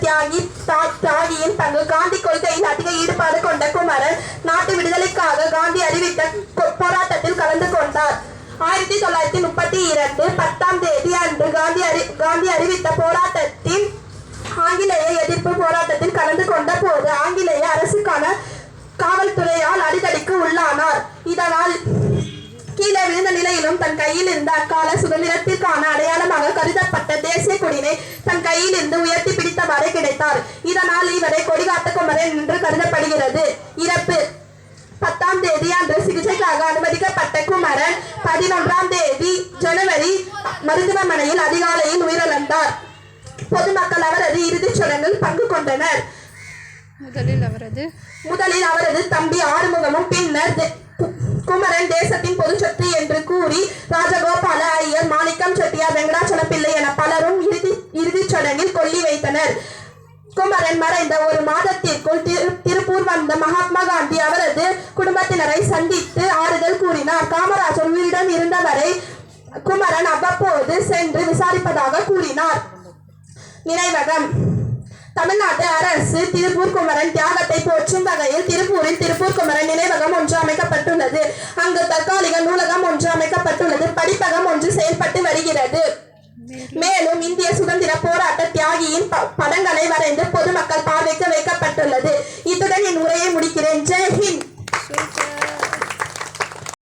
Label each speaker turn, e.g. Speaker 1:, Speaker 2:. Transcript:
Speaker 1: தியாகியின் பங்கு. காந்தி கொள்கையில் அதிக ஈடுபாடு கொண்ட குமரன் நாட்டு விடுதலைக்காக காந்தி அறிவித்த போராட்டத்தில் கலந்து கொண்டார். 1932 10ஆம் தேதி அன்று காந்தி அறிவித்த போராட்டத்தில் ஆங்கிலேய எதிர்ப்பு போராட்டத்தில் கலந்து கொண்ட போது ஆங்கிலேய அரசுக்கான காவல்துறையால் அடிதடிக்கு உள்ளானார். இதனால் கீழே விழுந்த நிலையிலும் தன் கையில் இருந்த அக்கால சுதந்திரத்திற்கான அடையாளமாக கருதப்பட்ட தேசிய கொடியினை தன் கையில் இருந்து உயர்த்தி பிடித்தவாறு கிடைத்தார். இதனால் இவரை கொடிகாத்த குமரன் என்று கருதப்படுகிறது. இறப்பு 10ஆம் தேதி அன்று சிகிச்சைக்காக அனுமதிக்கப்பட்ட குமரன் 11ஆம் தேதி ஜனவரி மருத்துவமனையில் அதிகாலையில் உயிரிழந்தார். பொதுமக்கள் அவரது இறுதிச் சடங்கில் பங்கு கொண்டனர். முதலில் அவரது தம்பி ஆறுமுகமும் பின்னர் குமரன் தேசத்தின் பொது சொத்து என்று கூறி ராஜகோபால ஐயர், மாணிக்கம் செட்டியார், வெங்கடாச்சல பிள்ளை என பலரும் இறுதிச் சடங்கில் கொல்லி வைத்தனர். குமரன் மறைந்த ஒரு மாதத்திற்குள் திருப்பூர் வந்த மகாத்மா காந்தி அவரது குடும்பத்தினரை சந்தித்து ஆறுதல் கூறினார். காமராஜர் உயிருடன் இருந்தவரை குமரன் அவ்வப்போது சென்று விசாரிப்பதாக கூறினார். நினைவகம். தமிழ்நாட்டு அரசு திருப்பூர் குமரன் தியாகத்தை போற்றும் வகையில் திருப்பூரில் திருப்பூர் குமரன் நினைவகம் ஒன்று அமைக்கப்பட்டுள்ளது. அங்கு தற்காலிக நூலகம் ஒன்று அமைக்கப்பட்டுள்ளது. படிப்பகம் ஒன்று செயல்பட்டு வருகிறது. மேலும் இந்திய சுதந்திர போராட்ட தியாகியின் படங்களை வரைந்து பொதுமக்கள் பார்வைக்கு வைக்கப்பட்டுள்ளது. இத்துடன் என் உரையை முடிக்கிறேன். ஜெய் ஹிந்த்.